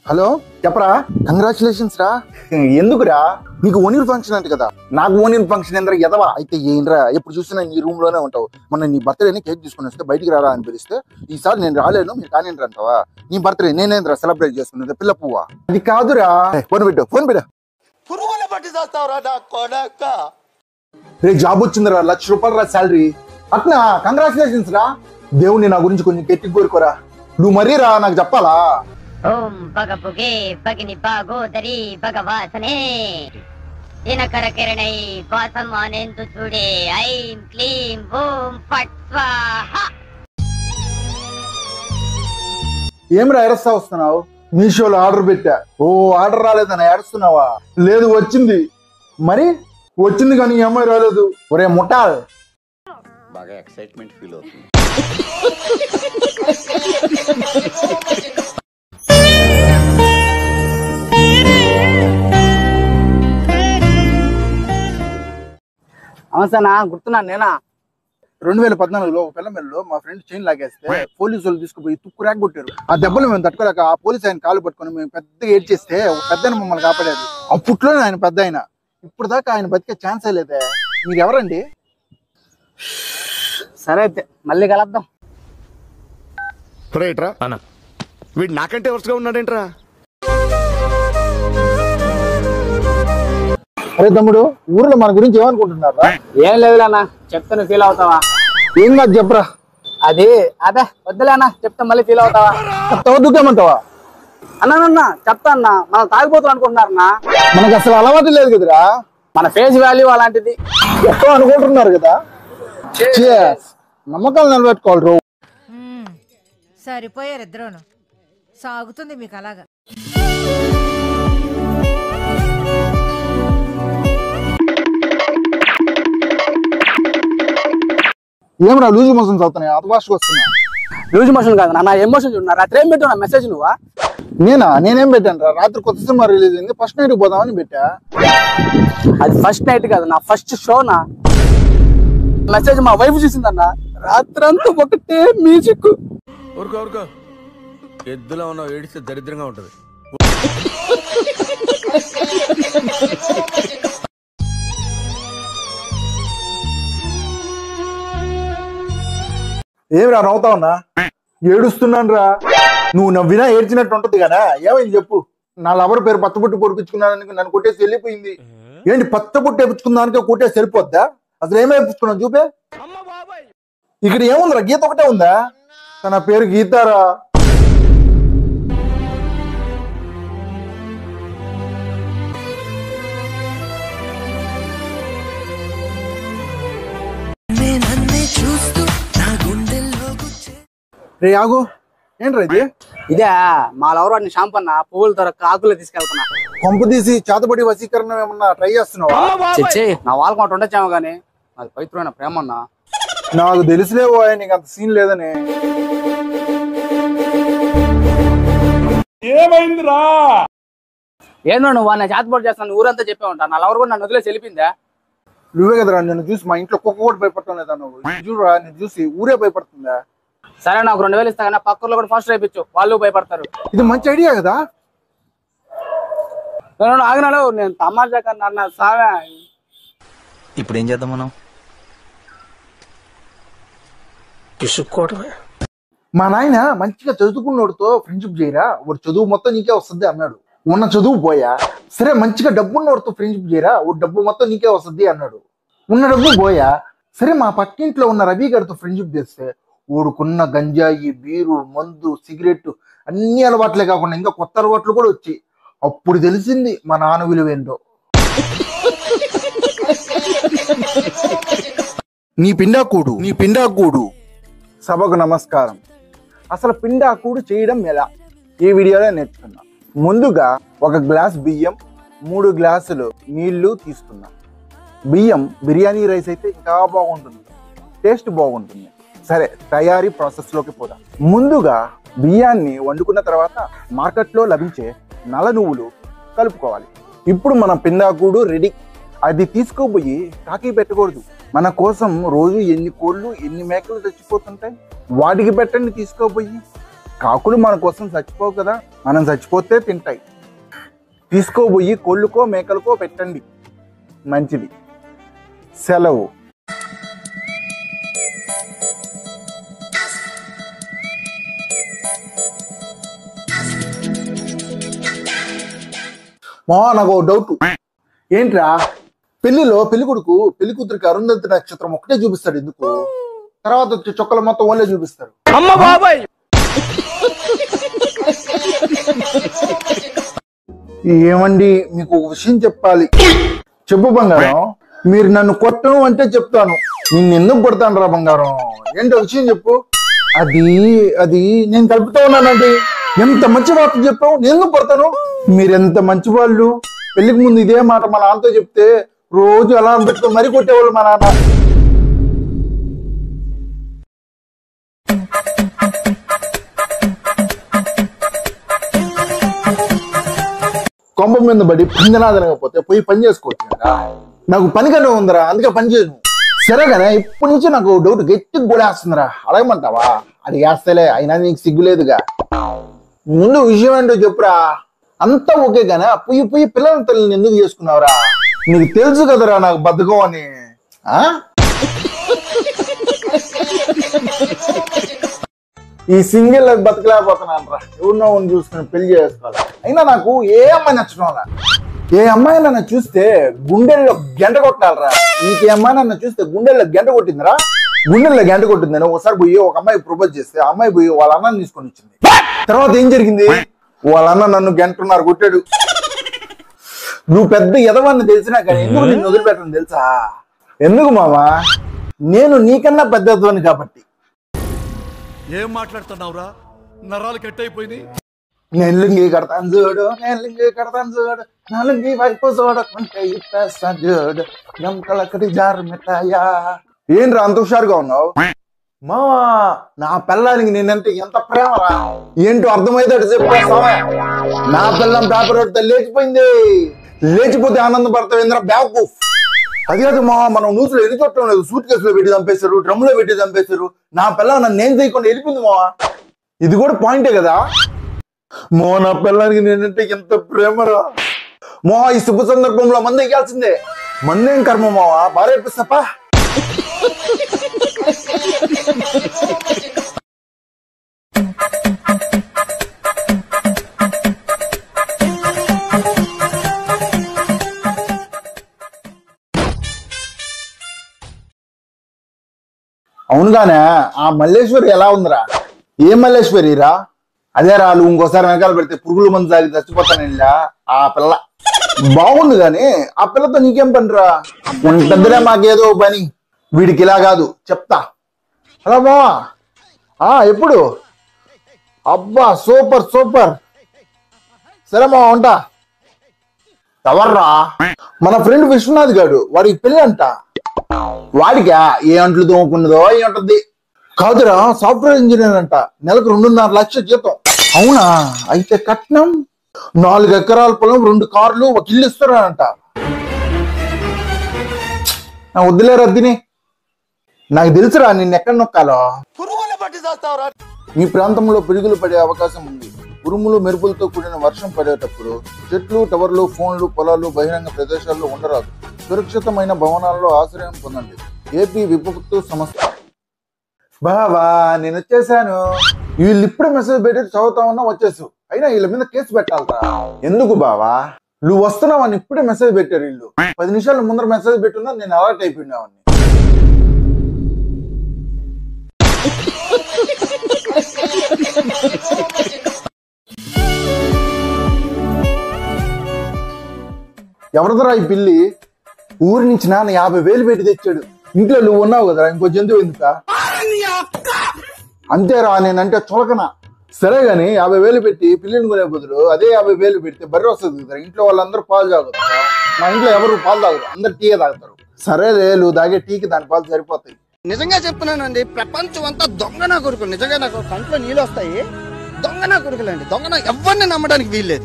Hello చెప్పరా. Congratulations రా. ఎందుకురా? నీకు ఓనీర్ ఫంక్షన్ అంటే కదా. నాకు ఓనీర్ ఫంక్షన్ ఎందరా ఎదవా? అయితే ఏంట్రా ఎప్పుడు చూసినా నీ రూమ్ లోనే ఉంటావు. మొన్న నీ బర్త్డేని కేక్ తీసుకుని వస్తే బయటికి రారా అని పిలిస్తే ఈసారి నేను రాలేను మీరు కానిండి అంటావా? నీ బర్త్డే నేనేంద్రా సెలబ్రేట్ చేసుకునేది పిల్ల పువ్వా? అది కాదురా. ఫోన్ పెట్టు ఫోన్ పెట్టు. రే జాబ్ వచ్చిందిరా, ₹1,00,000 రా శాలరీ. అట్నా కంగ్రాచులేషన్స్ రా. దేవుని నా గురించి కొంచెం గట్టి కోరుకోరా. నువ్వు మరీ రా నాకు చెప్పాలా? ఓం భగపుగే భగిని భాగోదరి భగవాసనే దినకర కిరణై వాసమానేందు చూడే ఐం క్లీం ఓం ఫట్ స్వాహ. ఏమిరా ఏడుస్తా వస్తున్నావు? మీషోలో ఆర్డర్ పెట్టా. ఓ ఆర్డర్ రాలేదని ఏడుస్తున్నావా? లేదు వచ్చింది. మరి వచ్చింది కానీ ఈ అమ్మాయి రాలేదు. ఒరే ముఠాల్ బాగా ఎక్సైట్మెంట్ ఫీల్ అవుతుంది. అవసనా గుర్తున్నాను నేనా? 2014లో పిల్లమెల్లో మా ఫ్రెండ్ చైన్ లాగేస్తే పోలీసు వాళ్ళు తీసుకుపోయి తుక్కు ర్యాక్ కొట్టారు. ఆ దెబ్బలు మేము తట్టుకోలేక ఆ పోలీసు ఆయన కాలు పట్టుకొని మేము పెద్దగా ఏడ్ చేస్తే పెద్ద మమ్మల్ని కాపాడారు. అప్పట్లోనే ఆయన పెద్ద ఆయన. ఇప్పుడు దాకా ఆయన బతికే ఛాన్సే లేదే. మీరు ఎవరండి? సరే అయితే మళ్ళీ కలుద్దాం. రైట్రా అన్న, వీడు నాకంటే వరుసగా ఉన్నాడేంట్రా? అరే తమ్ముడు, ఊర్లో మన గురించి ఏమనుకుంటున్నారా? ఏం లేదులేనా, చెప్తే ఫీల్ అవుతావా? ఏం కాదు చెప్పరా. అది అదే వద్దులేనా, చెప్తే మళ్ళీ ఫీల్ అవుతావా? దుఃఖమంటావా? అన్నా చెప్తా అన్నా, మనం తాగిపోతాం అనుకుంటున్నారన్నా. మనకు అసలు అలవాటు లేదు కదరా. మన ఫేస్ వాల్యూ అలాంటిది ఎక్కువ అనుకుంటున్నారు కదా. నమ్మకాలు నిలబెట్టుకోవాలి రో. సరిపోయారు ఇద్దరును. సాగుతుంది మీకు అలాగా. ఏమరా లూజ్ మోషన్స్ అవుతున్నాయి? అతవాషకు వస్తున్నా. లూజ్ మోషన్ కాదు నా ఎమోషన్ చూడు. రాత్రి ఏం పెట్టావు మెసేజ్ నువ్వా? నేనేం పెట్టాను రా? రాత్రి కొత్త సినిమా రిలీజ్ అయింది, ఫస్ట్ నైట్ పోదామని పెట్టా. అది ఫస్ట్ నైట్ కాదు, నా ఫస్ట్ షోనా. మెసేజ్ మా వైఫ్ చూసిందన్నా. రాత్రంతా ఒకటే మ్యూజిక్. ఊరుకో ఎద్దులో ఉన్నావు, ఏడిస్తే దరిద్రంగా ఉంటది. ఏమిరా నవ్వుతా ఉన్నా? ఏడుస్తున్నాను రా. నువ్వు నవ్వినా ఏడ్చినట్టు ఉంటది కదా. ఏమైంది చెప్పు. నా లవర్ పేరు పచ్చబొట్టు పొడిపించుకున్నానికి నన్ను కొట్టేసి వెళ్ళిపోయింది. ఏంటి పచ్చబొట్టు వేపించుకున్నానికి కొట్టేసి వెళ్ళిపోద్దా? అసలు ఏమి వేపించుకున్నావు చూపే. ఇక్కడ ఏముందిరా? గీత ఒకటే ఉందా? తన పేరు గీతారా. రే ఆగు, ఏంట్రా ఇది? ఇదే మా లవర్ వాడిని షాంపూ అన్న పువ్వులతో ఆకులు తీసుకెళ్తున్నా. కొంపు తీసి చేతబడి వశీకరణ ఏమన్నా ట్రై చేస్తున్నావా? చచ్చి నా వాళ్ళకి ఒకటి ఉండొచ్చాము కానీ అది పవిత్రమైన ప్రేమ అన్నా. నాకు తెలిసిలేవో నీకు అంత సీన్ లేదని. ఏమైందిరా? ఏందో నువ్వు నేను చేతబడి చేస్తాను ఊరంతా చెప్పే ఉంటా. నా లవర్ కూడా నన్ను వదిలేసి వెళ్ళిపోయిందా? నువ్వే కదరా నన్ను చూసి మా ఇంట్లో కుక్క కూడా భయపడటం లేదా? నువ్వు చూడరా, నేను చూసి ఊరే భయపడుతుందా? సరే నాకు 2,000 ఇస్తా కానీ పక్కలో కూడా ఫస్ట్ రేపించు, వాళ్ళు భయపడతారు. ఇది మంచి ఐడియా కదా. ఆగినాడు నేను తమాషా కన్నా సావే. ఇప్పుడు ఏం చేద్దాం మనం? మా నాయన మంచిగా చదువుకున్నోడితో ఫ్రెండ్షిప్ చేయరా, వాడు చదువు మొత్తం నీకే వస్తుంది అన్నాడు. ఉన్న చదువు పోయా. సరే మంచిగా డబ్బున్నోడితో ఫ్రెండ్షిప్ చేయరా, వాడు డబ్బు మొత్తం నీకే వస్తుంది అన్నాడు. ఉన్న డబ్బు పోయా. సరే మా పక్కింట్లో ఉన్న రవి గారితో ఫ్రెండ్షిప్ చేస్తే ఊడుకున్న గంజాయి, బీరు, మందు, సిగరెట్ అన్ని అలవాట్లే కాకుండా ఇంకా కొత్త అలవాట్లు కూడా వచ్చి అప్పుడు తెలిసింది మా నాన్న విలువేంటో. నీ పిండాకూడు సభకు నమస్కారం. అసలు పిండాకూడు చేయడం ఎలా ఈ వీడియోలో నేర్చుకున్నా. ముందుగా 1 గ్లాస్ బియ్యం, 3 గ్లాసులు నీళ్లు తీసుకున్నా. బియ్యం బిర్యానీ రైస్ అయితే ఇంకా బాగుంటుంది, టేస్ట్ బాగుంటుంది. సరే తయారీ ప్రాసెస్ లోకి పోదాం. ముందుగా బియ్యాన్ని వండుకున్న తర్వాత మార్కెట్లో లభించే నల్ల నువ్వులు కలుపుకోవాలి. ఇప్పుడు మన పిండాకూడు రెడీ. అది తీసుకుపోయి కాకి పెట్టకూడదు. మన కోసం రోజు ఎన్ని కోళ్ళు ఎన్ని మేకలు చచ్చిపోతుంటాయి, వాటికి పెట్టండి తీసుకుపోయి. కాకులు మన కోసం చచ్చిపోవు కదా, మనం చచ్చిపోతే తింటాయి. తీసుకోబోయి కోళ్ళుకో మేకలకో పెట్టండి, మంచిది. సెలవు. నాకు డౌట్. ఏంట్రా, పెళ్లిలో పెళ్లి కొడుకు పెళ్లి కూతురికి అరుంధతి నక్షత్రం ఒకటే చూపిస్తాడు ఎందుకు? తర్వాత వచ్చే చొక్కల మొత్తం ఓన్లే చూపిస్తారు. అమ్మ బాబాయ్. ఏమండి, మీకు ఒక విషయం చెప్పాలి. చెప్పు బంగారం. మీరు నన్ను కొట్టను అంటే చెప్తాను. నిన్ను ఎందుకు కొడతాను రా బంగారం? ఏంటో విషయం చెప్పు. అది అది నేను కలుపుతా ఉన్నానండి. ఎంత మంచి వార్త చెప్పావు, నేను ఎందుకు కొడతాను? మీరెంత మంచి వాళ్ళు. పెళ్లికి ముందు ఇదే మాట మా నాన్నతో చెప్తే రోజు అలా పెట్టుకుని మరీ కొట్టేవాళ్ళు మా నాన్న. కొంప మీద పడి పంజనాదనకపోతే పోయి పని చేసుకోవచ్చు కదా. నాకు పని కన్నా ఉందరా, అందుకే పని చేయను. సరేగానే ఇప్పటి నుంచి నాకు డౌట్ గట్టిగా గోడేస్తుందిరా. అడగమంటావా? అది వేస్తలే, అయినా నీకు సిగ్గులేదుగా. ముందు విషయం ఏంటో చెప్పురా. అంతా ఓకే గానే పోయి పోయి పిల్లల తల్లిని ఎందుకు చేసుకున్నావురా? నీకు తెలుసు కదరా నాకు బద్ధకం అని. ఈ సింగిల్ బతకలేకపోతున్నాను రా. ఎవరినో చూసుకుని పెళ్లి చేసుకోవాలి. అయినా నాకు ఏ అమ్మాయి నచ్చడం. ఏ అమ్మాయి నన్ను చూస్తే గుండెల్లో గంట కొట్టాలరా. నీకే అమ్మాయి నన్ను చూస్తే గుండెల్లో గంట కొట్టిందిరా. గుండెల్లో గంట కొట్టిందని ఒకసారి పోయి ఒక అమ్మాయి ప్రపోజ్ చేస్తే ఆ అమ్మాయి పోయి వాళ్ళ అన్నని తీసుకొని వచ్చింది. తర్వాత ఏం జరిగింది? వాళ్ళ అన్న నన్ను గంటన్నర కొట్టాడు. నువ్వు పెద్ద ఎదవని తెలిసినా కానీ ఎందుకు నిన్ను వదిలిపెట్టను తెలుసా? ఎందుకు మామా? నేను నీకన్నా పెద్ద ఎదవని కాబట్టి. ఏం మాట్లాడుతున్నావురా? నరాలు కట్ అయిపోయింది. నేను లింగి కడతాను చూడు, నేను లింగి కడతాను చూడు, నా లింగి వైపు చూడకుంటే ఇప్పేస్తాను చూడు, గంటలక్కడి జారు మిఠాయా. ఏంట్రా అంత హుషారుగా ఉన్నావు? మావా, నా పిల్లానికి నేనంటే ఎంత ప్రేమరా. ఏంటో అర్థమైతే చెప్పేస్తావా? నా పిల్లం పేపర్ పడితే లేచిపోయింది. లేచిపోతే ఆనందపడతావు ఏంద్రా బ్యాకూఫ్. అది కాదు మా, మనం న్యూస్లో ఎన్ని చోట్ల లేదు. సూట్ కేసులో పెట్టి చంపేశారు, డ్రమ్లో పెట్టి చంపేశారు. నా పిల్ల నన్ను నేను చేయకుండా వెళ్ళిపోయింది మావా. ఇది కూడా పాయింటే కదా. నా పిల్లానికి నేనంటే ఎంత ప్రేమరా. ఈ శుభ సందర్భంలో మంది ఎక్కాల్సిందే. మందేం కర్మ మావా, భార్య పిస్తపా. అవునుగానే, ఆ మల్లేశ్వరి ఎలా ఉందిరా? ఏ మల్లేశ్వరిరా? అదే రా, నువ్వు ఇంకోసారి వెనకాల పెడితే పురుగుల మందు తాగి చచ్చిపోతాను. ఆ పిల్ల బాగుంది కానీ ఆ పిల్లతో నీకేం పనిరా? ఉంటుందిలే మాకేదో పని. వీడికి ఇలా కాదు చెప్తా. హలో మావా, ఎప్పుడు? అబ్బా సూపర్ సూపర్. సరే మావా ఉంటా. ఎవర్రా? మన ఫ్రెండ్ విశ్వనాథ్ గారు, వాడికి పెళ్ళి అంట. వాడికా? ఏ అంట్లు తోముకున్నదో ఏముంటుంది. కాదురా, సాఫ్ట్వేర్ ఇంజనీర్ అంట. నెలకు 2.5 లక్షల జీతం. అవునా? అయితే కట్నం 4 ఎకరాల పొలం, 2 కార్లు, ఒక ఇల్లు ఇస్తారంట. వద్దులే రద్దిని. నాకు తెలుసురా నిన్ను ఎక్కడ నొక్కాలో. మీ ప్రాంతంలో పిడుగులు పడే అవకాశం ఉంది. ఉరుములు మెరుపులతో కూడిన వర్షం పడేటప్పుడు చెట్లు, టవర్లు, ఫోన్లు, పొలాలు బహిరంగ ప్రదేశాల్లో ఉండరాదు. సురక్షితమైన భవనాల్లో ఆశ్రయం పొందండి. ఏపీ విపత్తు సంస్థ. బావా నేను వచ్చేసాను. వీళ్ళు ఇప్పుడే మెసేజ్ పెట్టి చదువుతామన్నా వచ్చేసు. అయినా వీళ్ళ మీద కేసు పెట్టాలరా. ఎందుకు బావా? నువ్వు వస్తున్నావని ఇప్పుడే మెసేజ్ పెట్టారు వీళ్ళు. 10 నిమిషాల ముందర మెసేజ్ పెట్టున్నా నేను అలర్ట్ అయిపోయినావని. ఎవరిదరా ఈ పిల్లి? ఊరి నుంచి నాన్న 50,000 పెట్టి తెచ్చాడు. ఇంట్లో నువ్వు ఉన్నావు కదరా, ఇంకో జంతువు ఎందుక? అంతేరా, నేనంటే చులకన. సరే గాని 50,000 పెట్టి పిల్లిని కొనే బదులు అదే 50,000 పెడితే బర్రె వస్తుంది కదా. ఇంట్లో వాళ్ళందరూ పాలు తాగుతారు. మా ఇంట్లో ఎవరు పాలు తాగుతారు, అందరు టీయే తాగుతారు. సరేలే, నువ్వు తాగే టీకి దాని పాలు సరిపోతాయి. నిజంగా చెప్తున్నానండి, ప్రపంచం అంతా దొంగ నా కొడుకులు. నిజంగా నాకు కంట్లో నీళ్ళు వస్తాయి. దొంగ నా కొడుకులండి, దొంగ. ఎవరిని నమ్మడానికి వీల్లేదు.